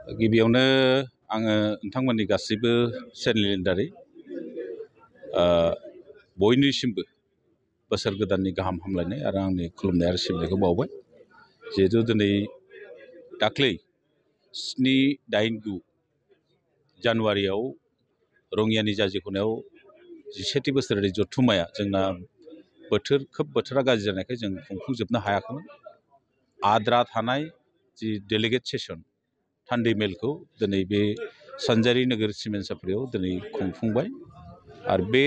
गिबियावनो आङो नोंथांमोननि गासैबो चेनेलनि दारै बयनिसिमबो बोसोर गोदाननि गाहाम हामलायनाय आरो आंनि खुलुमनाय आरो सिबिनायखौ बावबाय। जिहेतु दिनै दाख्लै 7-8-9 जानुवारियाव रङियानि जाजिख'नायाव 17थि बोसोरारि जथुम्माया जोंना खोब बोथोरा गाज्रि जानायखाय जों खुंफुंजोबनो हायाखैमोन। आद्रा थानाय जि डेलिगेट सेसन थान्दै मेलखौ दिनै बे सानजारि नोगोर सिमेन्ट सापरियाव दिनै खुंफुंबाय आरो बे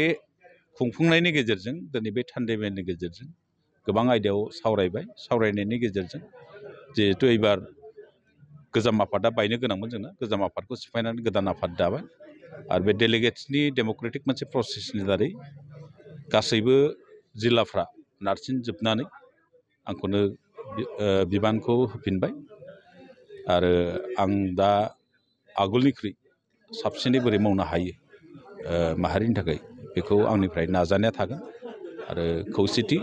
खुंफुंनायनि गेजेरजों दिनै बे थान्दै मेलनि गेजेरजों गोबां आयदायाव सावरायनायनि गेजेरजों जिहेतु एबार गोजाम आफादा बायनो गोनांमोन जोंना गोजाम आफादखौ सिफायनानै गोदान आफाद दाबाय आरो बे डेलिगेट्सनि डेम'क्रेटिक मोनसे प्रसेसनि दारै गासैबो जिल्लाफ्रा नारसिनजोबनानै आंखौनो बिबानखौ होफिनबाय आरो आं दा आगोलनिख्रुइ साबसिनै बोरै मावनो हायो माहारिनि थाखाय बेखौ आंनिफ्राय नाजानाया थागोन आरो खौसेथि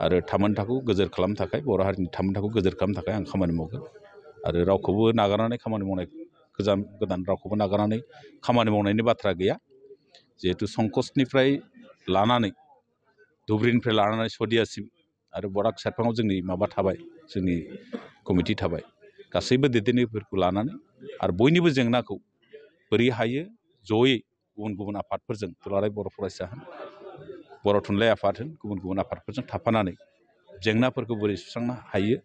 आरो थामोनथाखौ गोजोर खालामनो थाखाय बर' हारिनि थामोनथाखौ गोजोर खालामनो थाखाय आं खामानि मावगोन आरो रावखौबो नागारनानै खामानि मावनाय गोदान रावखौबो नागारनानै खामानि मावनायनि बाथ्रा गैया। जिहेतु संकसनिफ्राय लानानै धुबुरीनिफ्राय लानानै सदियासिम आरो बराक सेरफाङाव जोंनि माबा थाबाय जोंनि कमिटि थाबाय गासैबो दैदेनगिरिफोरखौ लानानै आरो बयनिबो जेंनाखौ बोरै हायो जयै गुबुन आफादफोरजों दुलाराय बर' फरायसा होन बर' थुनलाइ आफाद होन गुबुन आफादफोरजों थाफानानै जेंनाफोरखौ बोरै सुस्रांनो हायो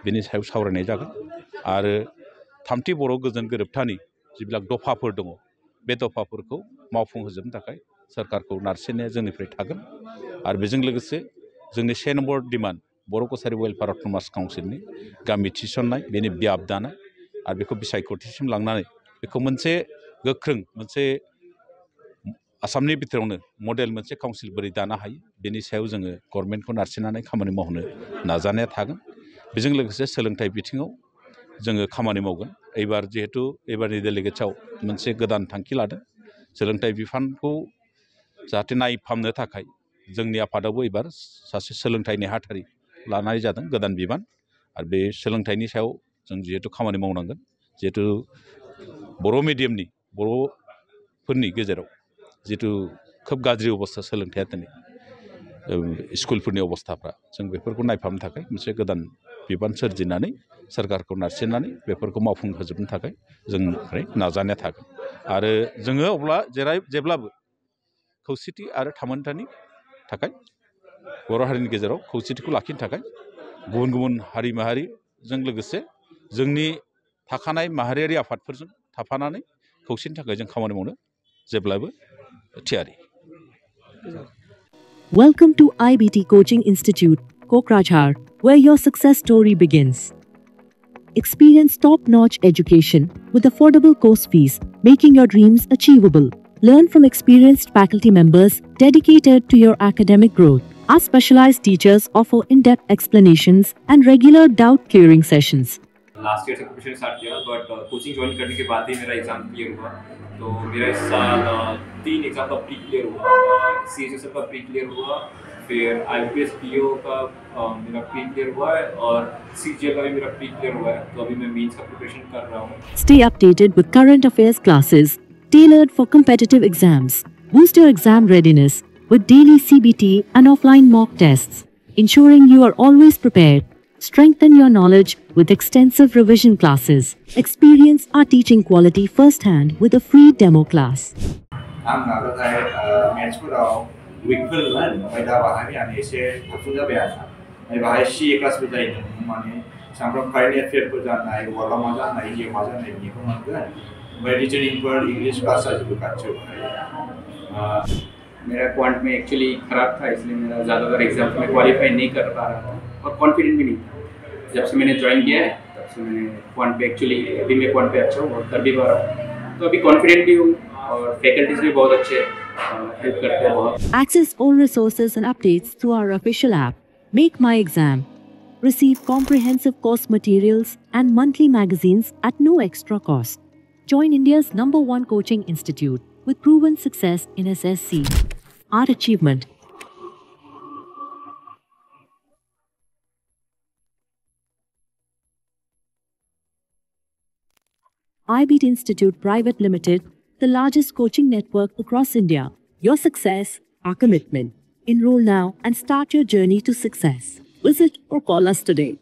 बेनि सायाव सावरायनाय जागोन आरो थामथि बर' गोजोन गोरोबथानि जिবিলাক दफाफोर दङ बे दफाफोरखौ मावफुंहोजोबनो थाखाय सोरखारखौ नारसिननाया जोंनिफ्राय थागोन आरो बेजों लोगोसे जोंनि 6 नम्बर डिमान्ड बर' कसारि वेलफेयार अट'नमास काउन्सिलनि गामि थिसननाय बेनि बियाब दानाय आरो बेखौ बिसायख'थिसिम लांनानै बेखौ मोनसे गोख्रों मोनसे आसामनि बिथोरावनो मडेल मोनसे काउन्सिल बोरै दानो हायो बेनि सायाव जोङो गभर्नमेन्टखौ नारसिननानै खामानि मावनो नाजानाया थागोन। बेजों लोगोसे सोलोंथाइ बिथिङाव जोङो खामानि मावगोन। जिहेतु एबारनि डेलिगेट्सआव मोनसे गोदान थांखि लादों सोलोंथाइ बिफानखौ जाहाथे नायफामनो थाखाय जोंनि आफादावबो एबार सासे सोलोंथाइ नेहाथारि लानाय जादों गोदान बिबान आरो बे सोलोंथाइनि सायाव जों जिहेतु खामानि मावनांगोन। जिहेतु बर' मिडियामनि बर'फोरनि गेजेराव जिहेतु खोब गाज्रि अबस्था सोलोंथाइया दिनै स्कुलफोरनि अबस्थाफ्रा जों बेफोरखौ नायफामनो थाखाय मोनसे गोदान बिबान सोरजिनानै सोरखारखौ नारसिननानै बेफोरखौ मावफुंहोजोबनो थाखाय जोंनिफ्राय नाजानाया थागोन आरो जोङो अब्ला जेब्लाबो खौसेथि आरो थामोनथानि थाखाय बर' हारिनि गेजेराव खौसेथिखौ लाखिनो थाखाय गुबुन हारि माहारिजों लोगोसे जोंनि थाखानाय माहारियारि आफादफोरजों थाफानानै खौसेनि थाखाय जों खामानि मावनो जेब्लाबो थियारि। Welcome to IBT Coaching Institute, Kokrajhar, where your success story begins. Experience top-notch education with affordable course fees, making your dreams achievable. Learn from experienced faculty members dedicated to your academic growth. Our specialized teachers offer in-depth explanations and regular doubt-clearing sessions. Last year से preparation start किया boat coaching join करने के बाद ही मेरा exam clear हुआ। तो मेरा इस साल 3 exam का pre clear हुआ, CHSL का प्री क्लियर हुआ, फिर IBPS PO का मेरा प्री क्लियर हुआ है और CGL का भी मेरा प्री क्लियर हुआ है। तो अभी मैं मेंस का प्रिपरेशन कर रहा हूँ। Stay updated with current affairs classes tailored for competitive exams. Boost your exam readiness with daily CBT and offline mock tests, ensuring you are always prepared. Strengthen your knowledge with extensive revision classes. Experience our teaching quality firsthand with a free demo class. आं नाजाथाय मेथ्सफोराव विकफोरमोन ओमफ्राय दा बाहाय आं एसे साबसिन जाबाय आरो ओमफ्राय बाहाय CA क्लासबो जायो माने सामफ्राम कारेन्ट एफेयारफोर जानाय वार्ल्डआव मा जानाय इयाव मा जानाय बेखौ मोनगोन ओमफ्राय रिजनिंफोर इंग्लिश क्लास जाजोबो गासिबो। मेरा क्वांट में एक्चुअली ख़राब था इसलिए मेरा ज़्यादातर एग्जाम्स में क्वालिफाई नहीं कर पा रहा था और कॉन्फिडेंट भी नहीं था। जब से मैंने ज्वाइन किया है तब से मैंने क्वांट पे एक्चुअली अभी मैं क्वांट पे अच्छा हूँ और कर भी पा रहा हूँ। तो अभी कॉन्फिडेंट भी हूँ और फैकल्टीज भी बहुत अच्छे हेल्प करते हैं बहुत। Access all resources and updates through our official app, Make My Exam. Receive comprehensive course materials and monthly magazines at no extra cost. Join India's #1 coaching institute with proven success in SSC. Our achievement. IBT Institute Private Limited, the largest coaching network across India. Your success, our commitment. Enroll now and start your journey to success. Visit or call us today.